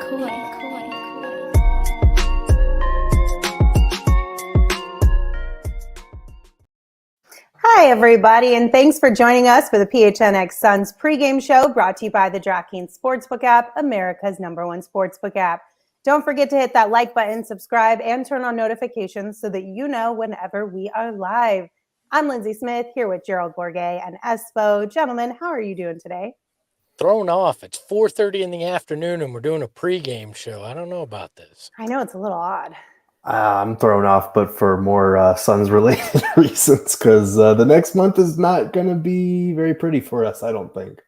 Hi, everybody, and thanks for joining us for the PHNX Suns pregame show brought to you by the DraftKings Sportsbook app, America's #1 sportsbook app. Don't forget to hit that like button, subscribe, and turn on notifications so that you know whenever we are live. I'm Lindsay Smith here with Gerald Bourget and Espo. Gentlemen, how are you doing today? Thrown off. It's 4:30 in the afternoon and we're doing a pregame show. I don't know about this. I know it's a little odd. I'm thrown off, but for more Suns-related reasons, because the next month is not going to be very pretty for us, I don't think.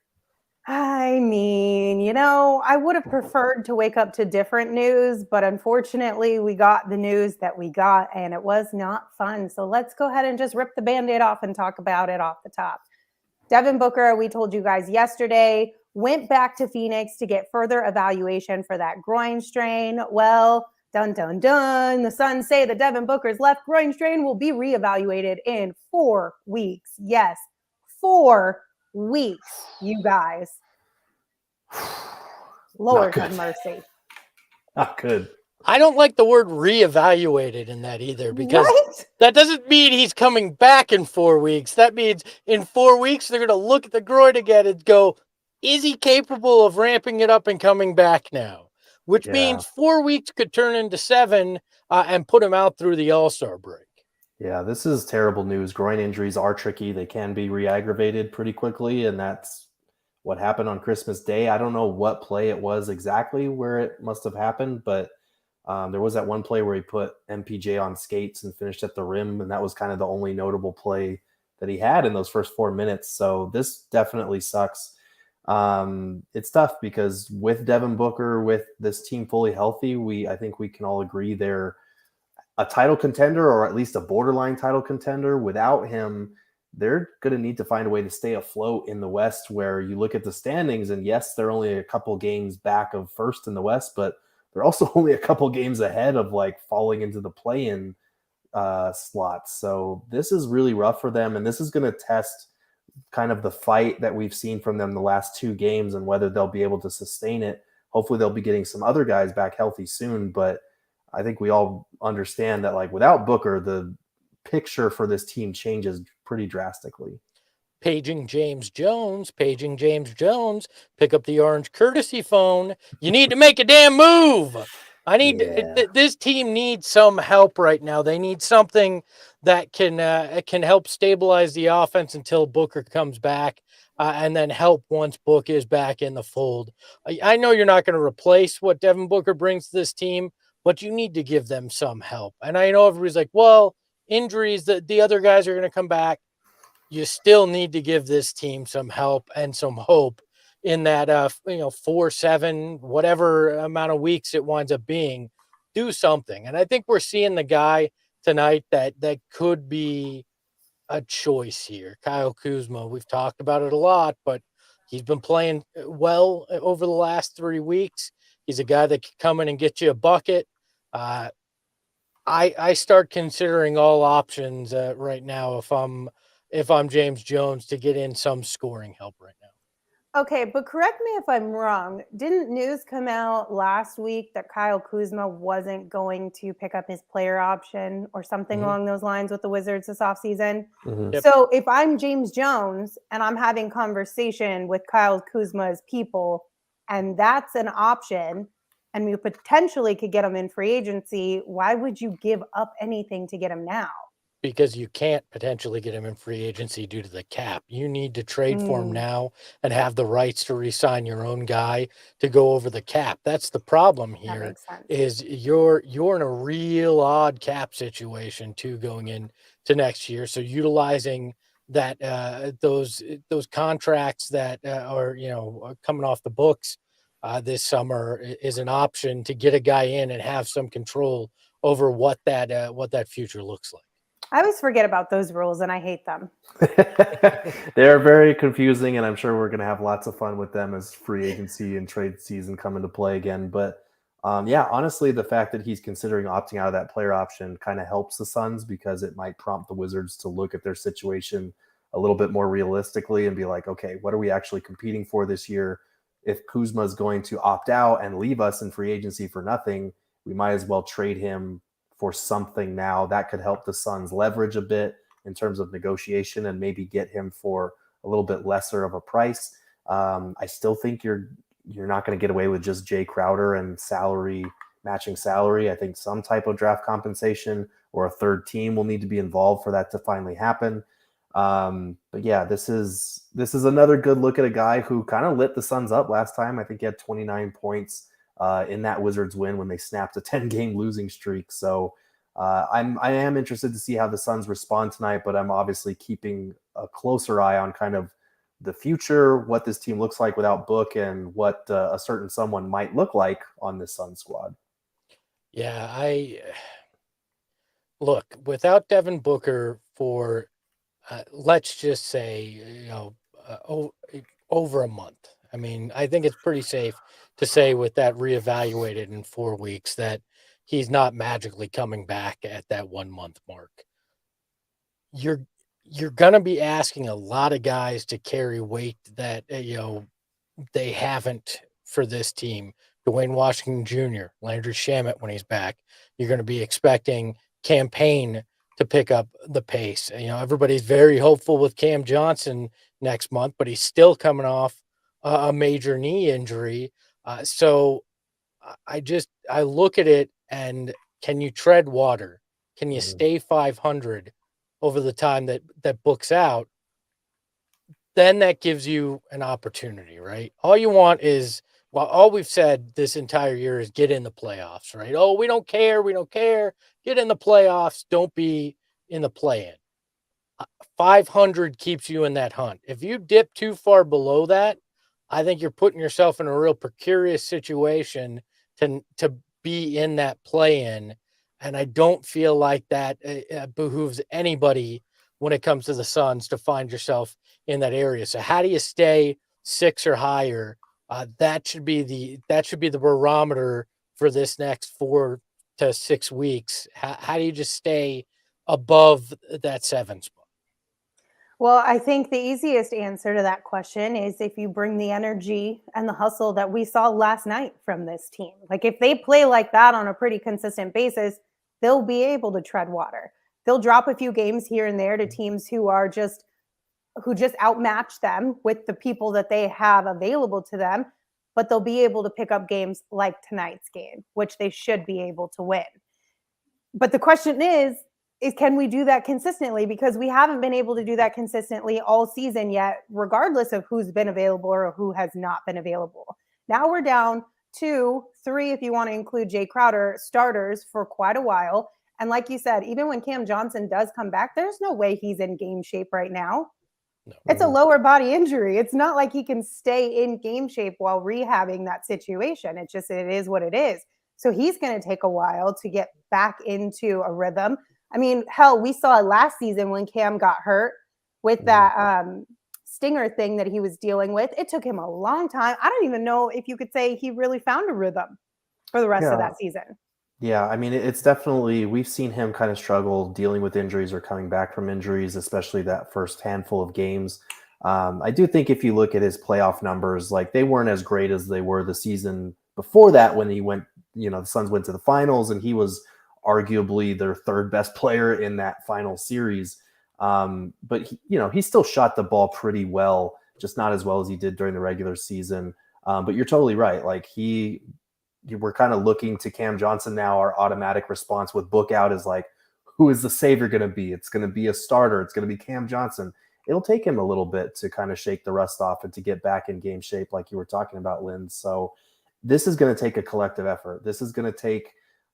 I mean, you know, I would have preferred to wake up to different news, but unfortunately, we got the news that we got, and it was not fun. So let's go ahead and just rip the Band-Aid off and talk about it off the top. Devin Booker, we told you guys yesterday, went back to Phoenix to get further evaluation for that groin strain. Well, dun, dun, dun. The Suns say that Devin Booker's left groin strain will be reevaluated in 4 weeks. Yes, 4 weeks, you guys. Lord have mercy. Not good. I don't like the word reevaluated in that either, because that doesn't mean he's coming back in 4 weeks. That means in 4 weeks, they're going to look at the groin again and go, is he capable of ramping it up and coming back now? Which means 4 weeks could turn into 7 and put him out through the All-Star break. Yeah, this is terrible news. Groin injuries are tricky. They can be re-aggravated pretty quickly, and that's what happened on Christmas Day. I don't know what play it was exactly where it must have happened, but there was that one play where he put MPJ on skates and finished at the rim, and that was kind of the only notable play that he had in those first 4 minutes. So this definitely sucks. It's tough because with Devin Booker, with this team fully healthy, I think we can all agree they're a title contender, or at least a borderline title contender. Without him, they're going to need to find a way to stay afloat in the West, where you look at the standings, and yes, they're only a couple games back of first in the West, but they're also only a couple games ahead of like falling into the play-in slots. So this is really rough for them, and this is going to test kind of the fight that we've seen from them the last 2 games and whether they'll be able to sustain it. Hopefully they'll be getting some other guys back healthy soon, but I think we all understand that like without Booker, the picture for this team changes pretty drastically. Paging James Jones, pick up the orange courtesy phone. You need to make a damn move. This team needs some help right now. They need something that can help stabilize the offense until Booker comes back, and then help once Book is back in the fold. I know you're not going to replace what Devin Booker brings to this team, but you need to give them some help. And I know everybody's like, well, injuries, the other guys are going to come back. You still need to give this team some help and some hope in that 4-7, whatever amount of weeks it winds up being. Do something. And I think we're seeing the guy tonight that could be a choice here. Kyle Kuzma, we've talked about it a lot, but he's been playing well over the last 3 weeks. He's a guy that can come in and get you a bucket. I start considering all options right now if I'm James Jones to get in some scoring help right now. Okay, but correct me if I'm wrong. Didn't news come out last week that Kyle Kuzma wasn't going to pick up his player option or something along those lines with the Wizards this offseason? Yep. So if I'm James Jones and I'm having conversation with Kyle Kuzma's people, and that's an option, and we potentially could get him in free agency, why would you give up anything to get him now? Because you can't potentially get him in free agency due to the cap. You need to trade for him now and have the rights to re-sign your own guy to go over the cap. That's the problem here. That makes sense. Is you're in a real odd cap situation too going into next year. So utilizing that those contracts that are coming off the books this summer is an option to get a guy in and have some control over what that future looks like. I always forget about those rules, and I hate them. They're very confusing, and I'm sure we're going to have lots of fun with them as free agency and trade season come into play again. But honestly, the fact that he's considering opting out of that player option kind of helps the Suns, because it might prompt the Wizards to look at their situation a little bit more realistically and be like, okay, what are we actually competing for this year? if Kuzma is going to opt out and leave us in free agency for nothing, we might as well trade him for something now. That could help the Suns leverage a bit in terms of negotiation and maybe get him for a little bit lesser of a price. I still think you're not going to get away with just Jay Crowder and matching salary. I think some type of draft compensation or a third team will need to be involved for that to finally happen. But yeah, this is another good look at a guy who kind of lit the Suns up last time. I think he had 29 points in that Wizards win when they snapped a 10-game losing streak. So I am interested to see how the Suns respond tonight, but I'm obviously keeping a closer eye on kind of the future, what this team looks like without Book, and what a certain someone might look like on this Suns squad. Yeah, look, without Devin Booker for let's just say, over a month. I mean, I think it's pretty safe to say with that reevaluated in 4 weeks that he's not magically coming back at that 1 month mark. You're going to be asking a lot of guys to carry weight that, they haven't for this team. Duane Washington Jr., Landry Shamet when he's back. You're going to be expecting Cam Payne to pick up the pace. Everybody's very hopeful with Cam Johnson next month, but he's still coming off a major knee injury. So I look at it and can you tread water? Can you stay 500 over the time that Book's out? Then that gives you an opportunity, right? All you want is, all we've said this entire year is get in the playoffs, right? Oh, we don't care. Get in the playoffs. Don't be in the play-in. 500 keeps you in that hunt. If you dip too far below that, I think you're putting yourself in a real precarious situation to be in that play-in. And I don't feel like that behooves anybody when it comes to the Suns to find yourself in that area. So how do you stay 6 or higher? That should be the barometer for this next 4 to 6 weeks. How do you just stay above that 7 spot? Well, I think the easiest answer to that question is if you bring the energy and the hustle that we saw last night from this team. Like if they play like that on a pretty consistent basis, they'll be able to tread water. They'll drop a few games here and there to teams who just outmatch them with the people that they have available to them, but they'll be able to pick up games like tonight's game, which they should be able to win. But the question is can we do that consistently? Because we haven't been able to do that consistently all season yet, regardless of who's been available or who has not been available. Now we're down 2, 3, if you want to include Jay Crowder, starters for quite a while. And like you said, even when Cam Johnson does come back, there's no way he's in game shape right now. No. It's a lower body injury. It's not like he can stay in game shape while rehabbing that situation. It is what it is. So he's going to take a while to get back into a rhythm. I mean, hell, we saw it last season when Cam got hurt with that stinger thing that he was dealing with. It took him a long time. I don't even know if you could say he really found a rhythm for the rest of that season. Yeah, I mean, it's definitely, we've seen him kind of struggle dealing with injuries or coming back from injuries, especially that first handful of games. I do think if you look at his playoff numbers, like they weren't as great as they were the season before that when he went, the Suns went to the finals and he was arguably their third best player in that final series. But he still shot the ball pretty well, just not as well as he did during the regular season. But you're totally right. Like we're kind of looking to Cam Johnson now. Our automatic response with Book out is like, who is the savior going to be? It's going to be a starter. It's going to be Cam Johnson. It'll take him a little bit to kind of shake the rust off and to get back in game shape like you were talking about, Lynn. So this is going to take a collective effort. This is going to take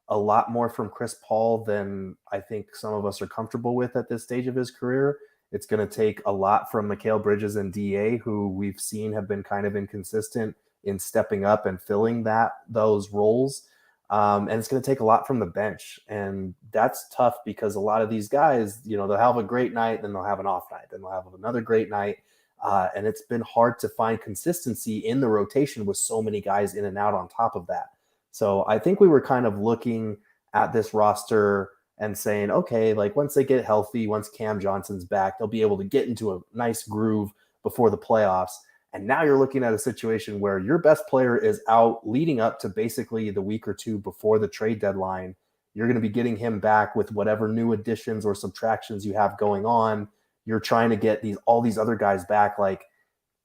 a lot more from Chris Paul than I think some of us are comfortable with at this stage of his career. It's going to take a lot from Mikal Bridges and DA, who we've seen have been kind of inconsistent in stepping up and filling those roles. And it's going to take a lot from the bench. And that's tough because a lot of these guys, they'll have a great night, then they'll have an off night, then they'll have another great night. And it's been hard to find consistency in the rotation with so many guys in and out on top of that. So I think we were kind of looking at this roster and saying, okay, like once they get healthy, once Cam Johnson's back, they'll be able to get into a nice groove before the playoffs. And now you're looking at a situation where your best player is out leading up to basically the week or two before the trade deadline. You're going to be getting him back with whatever new additions or subtractions you have going on. You're trying to get all these other guys back. Like,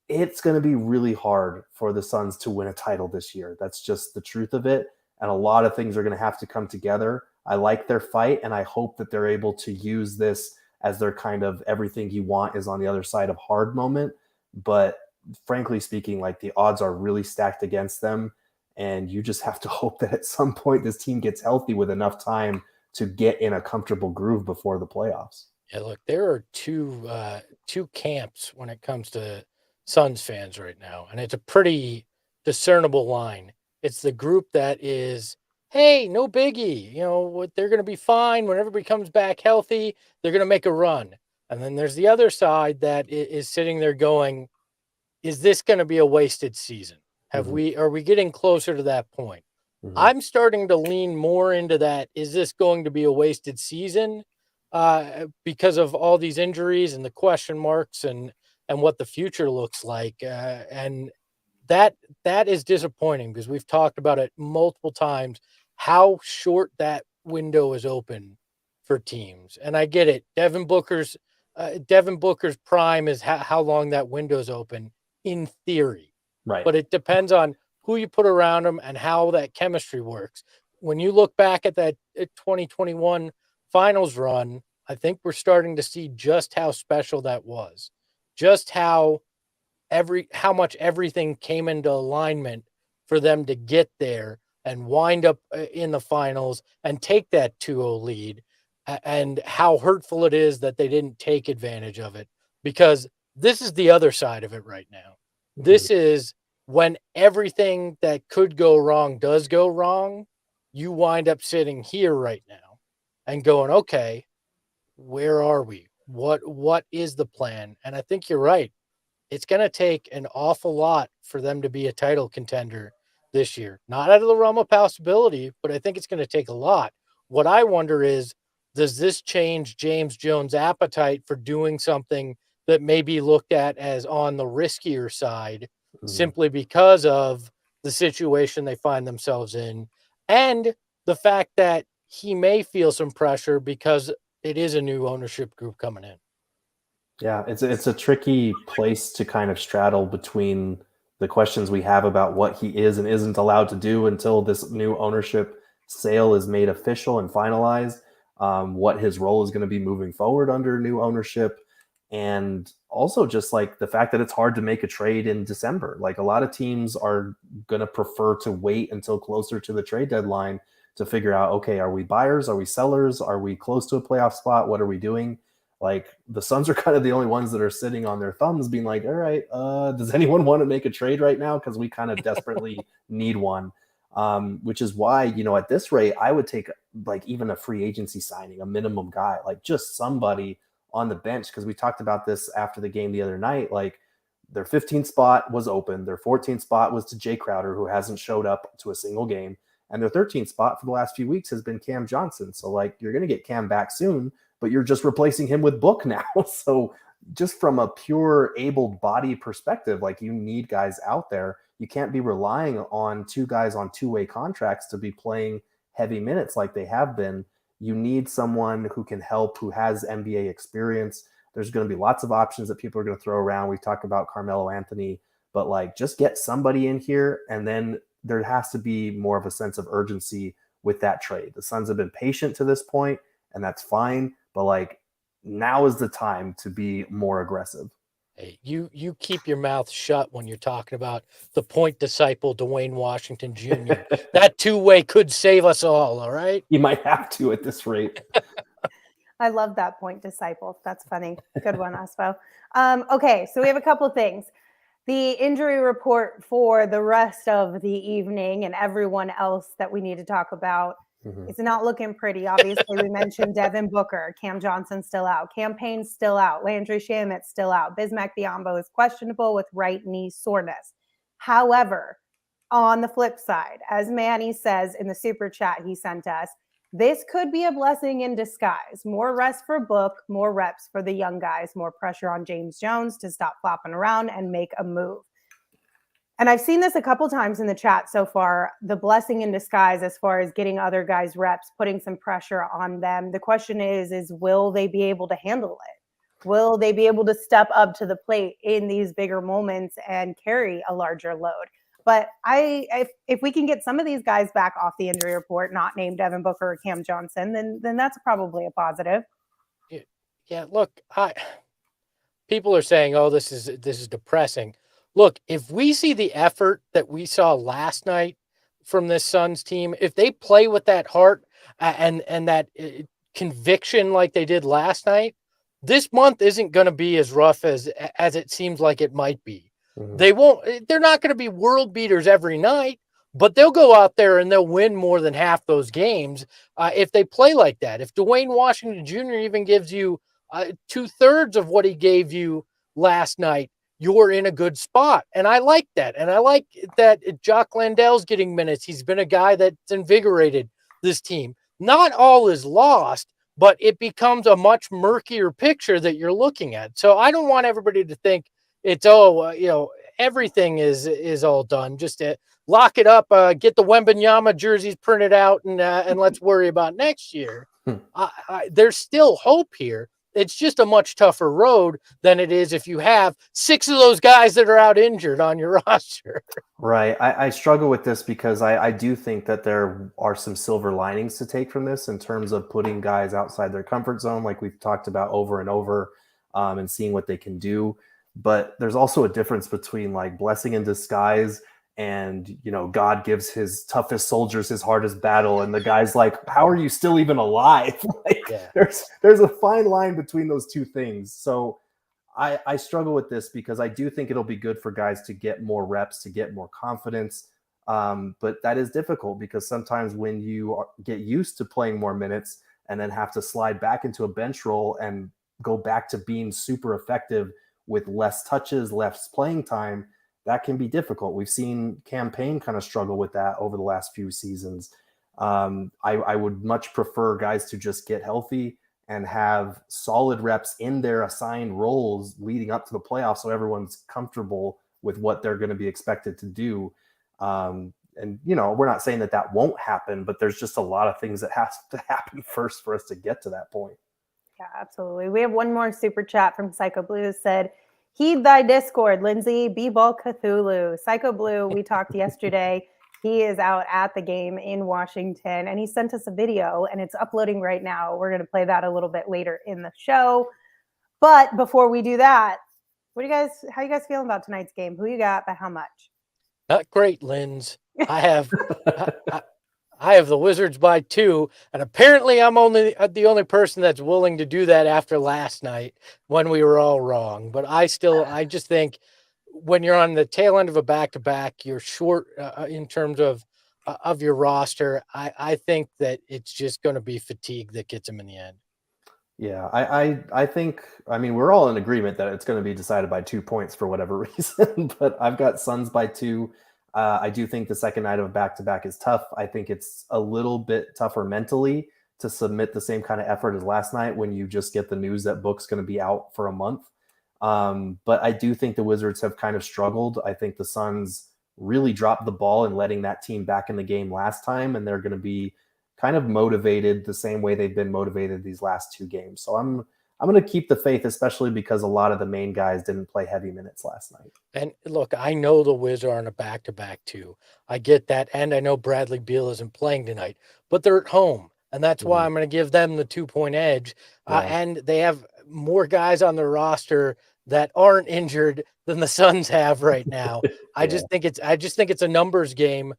it's going to be really hard for the Suns to win a title this year. That's just the truth of it. And a lot of things are going to have to come together. I like their fight, and I hope that they're able to use this as their kind of everything you want is on the other side of hard moment. But frankly speaking, like, the odds are really stacked against them. And you just have to hope that at some point this team gets healthy with enough time to get in a comfortable groove before the playoffs. Yeah, look, there are two camps when it comes to Suns fans right now, and it's a pretty discernible line. It's the group that is, hey, no biggie, they're going to be fine when everybody comes back healthy. They're going to make a run. And then there's the other side that is sitting there going, is this going to be a wasted season? Are we getting closer to that point? I'm starting to lean more into that. Is this going to be a wasted season? Because of all these injuries and the question marks and what the future looks like. And that is disappointing, because we've talked about it multiple times, how short that window is open for teams. And I get it. Devin Booker's prime is how long that window's open in theory. Right. But it depends on who you put around them and how that chemistry works. When you look back at that 2021 finals run, I think we're starting to see just how special that was, just how much everything came into alignment for them to get there and wind up in the finals and take that 2-0 lead, and how hurtful it is that they didn't take advantage of it, because this is the other side of it right now. This is when everything that could go wrong does go wrong. You wind up sitting here right now and going, okay, where are we? What is the plan? And I think you're right. It's going to take an awful lot for them to be a title contender this year. Not out of the realm of possibility, but I think it's going to take a lot. What I wonder is, does this change James Jones' appetite for doing something that may be looked at as on the riskier side, simply because of the situation they find themselves in, and the fact that he may feel some pressure because it is a new ownership group coming in? Yeah, it's a tricky place to kind of straddle between the questions we have about what he is and isn't allowed to do until this new ownership sale is made official and finalized, what his role is going to be moving forward under new ownership, and also just like the fact that it's hard to make a trade in December. Like, a lot of teams are going to prefer to wait until closer to the trade deadline to figure out, okay, are we buyers? Are we sellers? Are we close to a playoff spot? What are we doing? Like, the Suns are kind of the only ones that are sitting on their thumbs being like, all right, does anyone want to make a trade right now? Because we kind of desperately need one, which is why, at this rate, I would take like even a free agency signing, a minimum guy, like just somebody on the bench. Because we talked about this after the game the other night. Like, their 15th spot was open. Their 14th spot was to Jay Crowder, who hasn't showed up to a single game. And their 13th spot for the last few weeks has been Cam Johnson. So, like, you're going to get Cam back soon, but you're just replacing him with Book now. So just from a pure abled body perspective, like, you need guys out there. You can't be relying on two guys on two-way contracts to be playing heavy minutes like they have been. You need someone who can help, who has NBA experience. There's going to be lots of options that people are going to throw around. We've talked about Carmelo Anthony, but like, just get somebody in here, and then there has to be more of a sense of urgency with that trade. The Suns have been patient to this point, and that's fine. But like, now is the time to be more aggressive. Hey, you keep your mouth shut when you're talking about the point disciple Duane Washington Jr. That two-way could save us all right? You might have to at this rate. I love that point disciple. That's funny. Good one, Ospo. Okay, so we have a couple of things. The injury report for the rest of the evening and everyone else that we need to talk about. It's not looking pretty. Obviously, we mentioned Devin Booker, Cam Johnson still out, Cam Payne still out, Landry Shamet still out, Bismack Biyombo is questionable with right knee soreness. However, on the flip side, as Manny says in the super chat he sent us, this could be a blessing in disguise. More rest for Book, more reps for the young guys, more pressure on James Jones to stop flopping around and make a move. And I've seen this a couple times in the chat so far, the blessing in disguise as far as getting other guys reps, putting some pressure on them. The question is will they be able to handle it? Will they be able to step up to the plate in these bigger moments and carry a larger load? But if we can get some of these guys back off the injury report, not named Devin Booker or Cam Johnson, then that's probably a positive. Yeah, look, people are saying, "Oh, this is depressing." Look, if we see the effort that we saw last night from this Suns team, if they play with that heart and that conviction like they did last night, this month isn't going to be as rough as it seems like it might be. Mhm. They're not going to be world beaters every night, but they'll go out there and they'll win more than half those games if they play like that. If Duane Washington Jr. even gives you 2/3 of what he gave you last night, you're in a good spot. And I like that. And I like that Jock Landale's getting minutes. He's been a guy that's invigorated this team. Not all is lost, but it becomes a much murkier picture that you're looking at. So I don't want everybody to think it's, everything is all done. Just to lock it up, get the Wembanyama jerseys printed out, and let's worry about next year. There's still hope here. It's just a much tougher road than it is if you have 6 of those guys that are out injured on your roster. Right. I struggle with this because I do think that there are some silver linings to take from this in terms of putting guys outside their comfort zone, like we've talked about over and over, and seeing what they can do. But there's also a difference between like blessing in disguise and, God gives his toughest soldiers his hardest battle. And the guy's like, how are you still even alive? There's a fine line between those two things. So I struggle with this because I do think it'll be good for guys to get more reps, to get more confidence. But that is difficult because sometimes when you get used to playing more minutes and then have to slide back into a bench role and go back to being super effective with less touches, less playing time, that can be difficult. We've seen Cam Payne kind of struggle with that over the last few seasons. I would much prefer guys to just get healthy and have solid reps in their assigned roles leading up to the playoffs so everyone's comfortable with what they're going to be expected to do. And, we're not saying that won't happen, but there's just a lot of things that has to happen first for us to get to that point. Yeah, absolutely. We have one more super chat from Psycho Blue said, heed thy Discord, Lindsay, B-Ball Cthulhu. Psycho Blue, we talked yesterday. He is out at the game in Washington, and he sent us a video, and it's uploading right now. We're going to play that a little bit later in the show. But before we do that, how you guys feeling about tonight's game? Who you got, by how much? Not great, Linz. I have the Wizards by 2, and apparently I'm only the only person that's willing to do that after last night when we were all wrong. But I just think when you're on the tail end of a back-to-back, you're short in terms of your roster. I think that it's just going to be fatigue that gets him in the end. Yeah, I think, we're all in agreement that it's going to be decided by 2 points for whatever reason, but I've got Suns by 2. I do think the second night of a back-to-back is tough. I think it's a little bit tougher mentally to submit the same kind of effort as last night when you just get the news that Book's going to be out for a month. But I do think the Wizards have kind of struggled. I think the Suns really dropped the ball in letting that team back in the game last time, and they're going to be kind of motivated the same way they've been motivated these last 2 games. So I'm going to keep the faith, especially because a lot of the main guys didn't play heavy minutes last night. And look, I know the Wiz are on a back-to-back too. I get that, and I know Bradley Beal isn't playing tonight, but they're at home, and that's why I'm going to give them the 2-point edge. And they have more guys on their roster that aren't injured than the Suns have right now. I just think it's a numbers game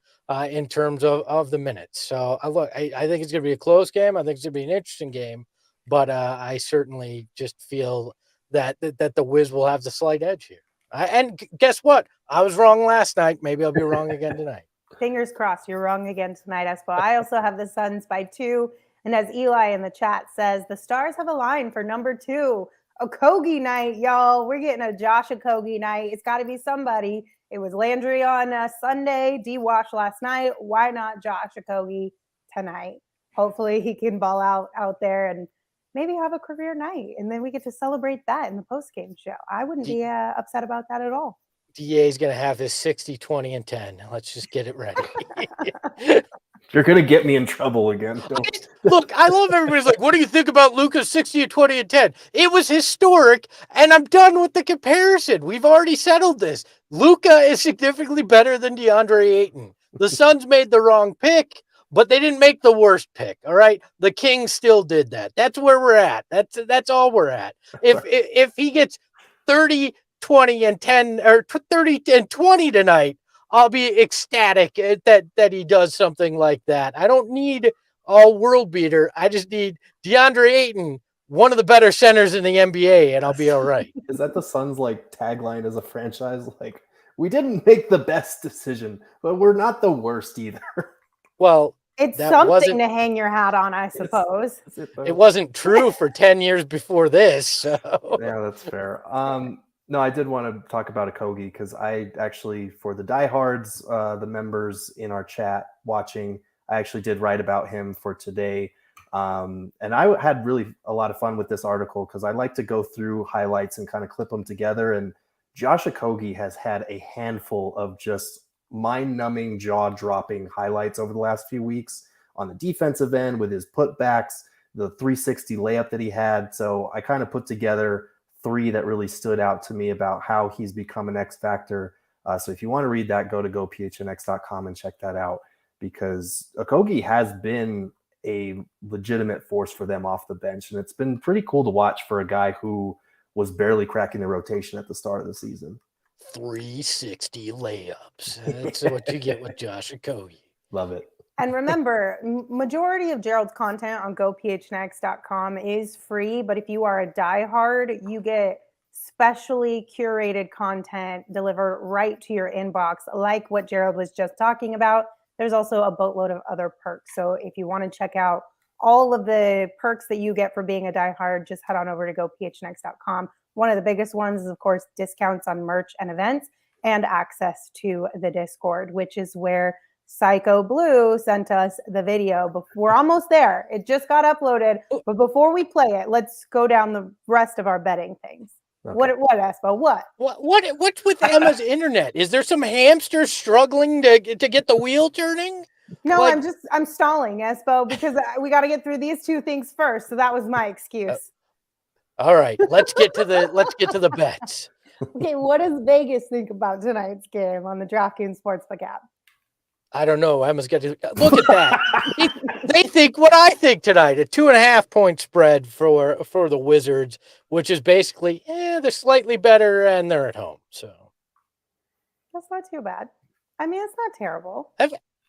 in terms of the minutes. So I think it's going to be a close game. I think it's going to be an interesting game. But I certainly just feel that the Wiz will have the slight edge here. And guess what? I was wrong last night. Maybe I'll be wrong again tonight. Fingers crossed you're wrong again tonight, Espo. I also have the Suns by 2. And as Eli in the chat says, the stars have aligned for number 2. Okogie night, y'all. We're getting a Josh Okogie night. It's got to be somebody. It was Landry on Sunday, D-Wash last night. Why not Josh Okogie tonight? Hopefully he can ball out there and maybe have a career night. And then we get to celebrate that in the post-game show. I wouldn't be upset about that at all. DA is going to have his 60, 20, and 10. Let's just get it ready. You're going to get me in trouble again. Look, I love everybody's like, what do you think about Luka's 60, 20, and 10? It was historic, and I'm done with the comparison. We've already settled this. Luka is significantly better than Deandre Ayton. The Suns made the wrong pick, but they didn't make the worst pick, all right? The Kings still did that. That's where we're at. That's all we're at. If he gets 30, 20, and 10, or 30 and 20 tonight, I'll be ecstatic that he does something like that. I don't need all world beater. I just need DeAndre Ayton, one of the better centers in the NBA, and I'll be all right. Is that the Suns like tagline as a franchise? Like, we didn't make the best decision, but we're not the worst either. Well, it's something to hang your hat on, I suppose. It wasn't true for 10 years before this. So. Yeah, that's fair. No, I did want to talk about Okogie because I actually, for the Diehards, the members in our chat watching, I actually did write about him for today. And I had really a lot of fun with this article because I like to go through highlights and kind of clip them together. And Josh Okogie has had a handful of just mind-numbing, jaw-dropping highlights over the last few weeks on the defensive end with his putbacks, the 360 layup that he had. So I kind of put together 3 that really stood out to me about how he's become an X factor. So if you want to read that, go to gophnx.com and check that out because Okogie has been a legitimate force for them off the bench. And it's been pretty cool to watch for a guy who was barely cracking the rotation at the start of the season. 360 layups. That's what you get with Josh Okogie. Love it. And remember, majority of Gerald's content on gophnx.com is free, but if you are a diehard, you get specially curated content delivered right to your inbox, like what Gerald was just talking about. There's also a boatload of other perks. So if you want to check out all of the perks that you get for being a diehard, just head on over to gophnx.com. One of the biggest ones is, of course, discounts on merch and events and access to the Discord, which is where Psycho Blue sent us the video. We're almost there. It just got uploaded. But before we play it, let's go down the rest of our betting things. Okay. What, Espo? What's with Emma's internet? Is there some hamster struggling to get the wheel turning? No, I'm stalling, Espo, because we got to get through these 2 things first. So that was my excuse. All right, let's get to the bets. Okay, what does Vegas think about tonight's game on the DraftKings Sportsbook app? I don't know. Emma's got to look at that. They think what I think tonight, a 2.5 point spread for the Wizards, which is basically, they're slightly better and they're at home. So that's not too bad. I mean, it's not terrible.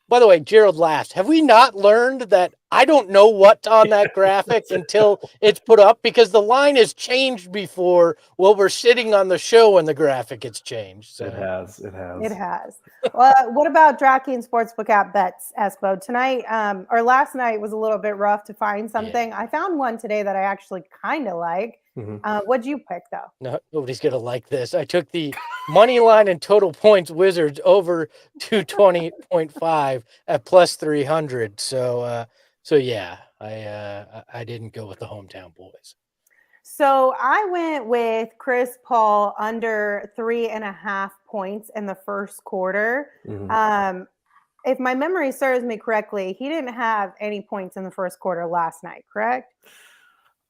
By the way, Gerald laughs. Have we not learned that I don't know what's on that graphic until it's put up? Because the line has changed before while we're sitting on the show and the graphic gets changed. So. It has. Well, what about DraftKings Sportsbook app bets, Espo? Tonight, or last night was a little bit rough to find something. Yeah. I found one today that I actually kind of like. Mm-hmm. What'd you pick, though? No, nobody's going to like this. I took the money line and total points Wizards over 220.5 at plus 300. So yeah, I didn't go with the hometown boys. So I went with Chris Paul under 3.5 points in the first quarter. Mm-hmm. If my memory serves me correctly, he didn't have any points in the first quarter last night, correct?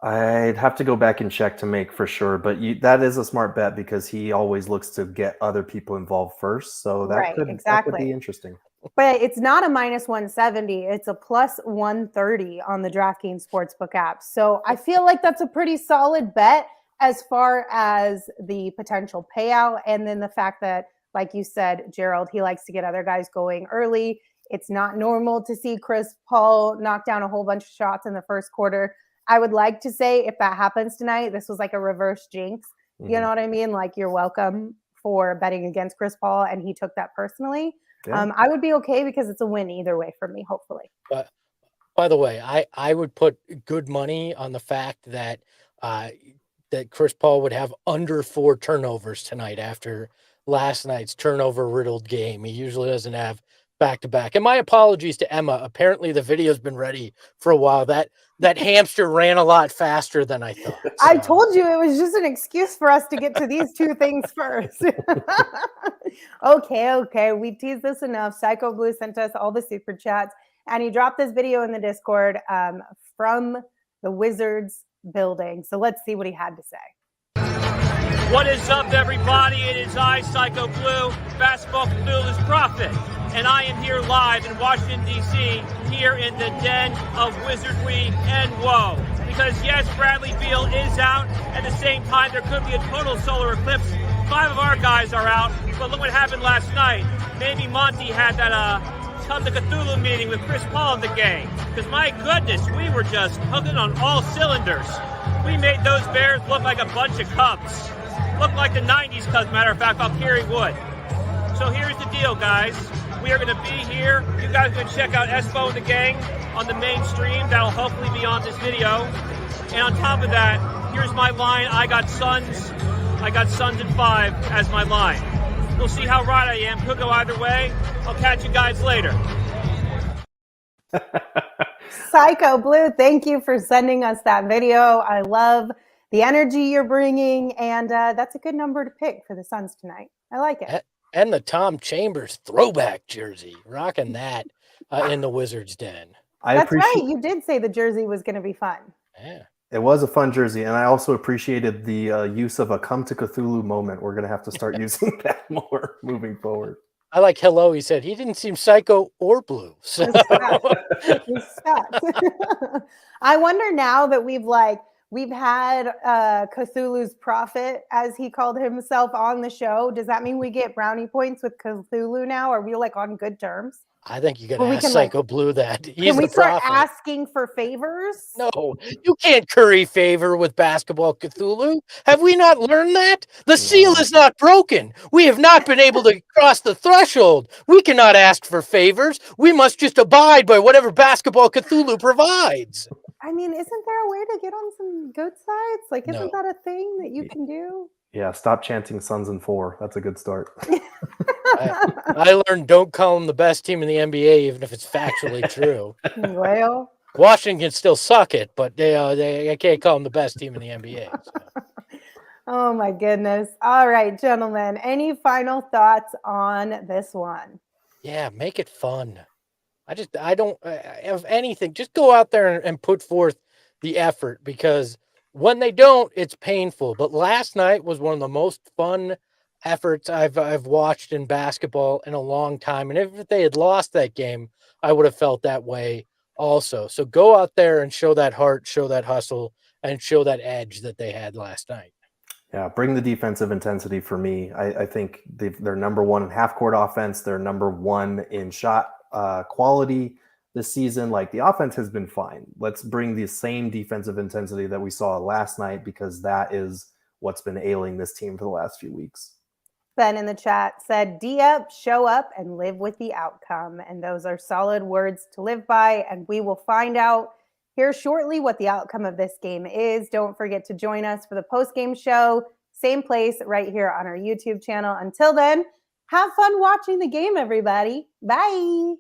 I'd have to go back and check to make for sure, but that is a smart bet because he always looks to get other people involved first. So that could be interesting. But it's not a minus 170. It's a plus 130 on the DraftKings Sportsbook app. So I feel like that's a pretty solid bet as far as the potential payout. And then the fact that, like you said, Gerald, he likes to get other guys going early. It's not normal to see Chris Paul knock down a whole bunch of shots in the first quarter. I would like to say if that happens tonight, this was like a reverse jinx. Mm-hmm. You know what I mean? Like, you're welcome for betting against Chris Paul, and he took that personally. Yeah. I would be okay because it's a win either way for me, hopefully. But by the way, I would put good money on the fact that that Chris Paul would have under 4 turnovers tonight after last night's turnover-riddled game. He usually doesn't have back to back. And my apologies to Emma. Apparently the video's been ready for a while. That hamster ran a lot faster than I thought. So. I told you it was just an excuse for us to get to these two things first. Okay. We've teased this enough. Psycho Blue sent us all the super chats, and he dropped this video in the Discord from the Wizards building. So let's see what he had to say. What is up, everybody? It is I, Psycho Blue, Basketball Cthulhu's Prophet, and I am here live in Washington, D.C., here in the den of Wizardry and woe. Because, yes, Bradley Beal is out. At the same time, there could be a total solar eclipse. 5 of our guys are out, but look what happened last night. Maybe Monty had that Come to Cthulhu meeting with Chris Paul in the game. Because, my goodness, we were just hooking on all cylinders. We made those Bears look like a bunch of Cubs. Look like the 90s Cubs, matter of fact, off Kerry Wood. So here's the deal, guys. We are going to be here. You guys are going to check out Espo and the gang on the main stream. That'll hopefully be on this video. And on top of that, here's my line. I got Suns in 5 as my line. We'll see how right I am. Could go either way. I'll catch you guys later. Psycho Blue, thank you for sending us that video. I love the energy you're bringing, and that's a good number to pick for the Suns tonight. I like it. And the Tom Chambers throwback jersey, rocking that in the Wizards' den. That's right. You did say the jersey was going to be fun. Yeah. It was a fun jersey, and I also appreciated the use of a Come to Cthulhu moment. We're going to have to start using that more moving forward. I like hello. He said he didn't seem psycho or blue. So. I wonder now that we've had Cthulhu's Prophet, as he called himself, on the show. Does that mean we get brownie points with Cthulhu now? Are we on good terms? I think you can ask Psycho Blue that. Can we start asking for favors? No, you can't curry favor with Basketball Cthulhu. Have we not learned that? The seal is not broken. We have not been able to cross the threshold. We cannot ask for favors. We must just abide by whatever Basketball Cthulhu provides. I mean, isn't there a way to get on some good sides? Isn't that a thing that you can do? Yeah, stop chanting Suns in 4. That's a good start. I learned don't call them the best team in the NBA, even if it's factually true. Well, Washington can still suck it, but I can't call them the best team in the NBA. So. Oh, my goodness. All right, gentlemen, any final thoughts on this one? Yeah, make it fun. I don't have anything. Just go out there and put forth the effort, because when they don't, it's painful. But last night was one of the most fun efforts I've watched in basketball in a long time. And if they had lost that game, I would have felt that way also. So go out there and show that heart, show that hustle, and show that edge that they had last night. Yeah, bring the defensive intensity for me. I think they're number one in half-court offense. They're number one in shot quality this season. The offense has been fine. Let's bring the same defensive intensity that we saw last night, because that is what's been ailing this team for the last few weeks. Ben in the chat said, D up, show up, and live with the outcome. And those are solid words to live by. And we will find out here shortly what the outcome of this game is. Don't forget to join us for the post-game show. Same place right here on our YouTube channel. Until then, have fun watching the game, everybody. Bye.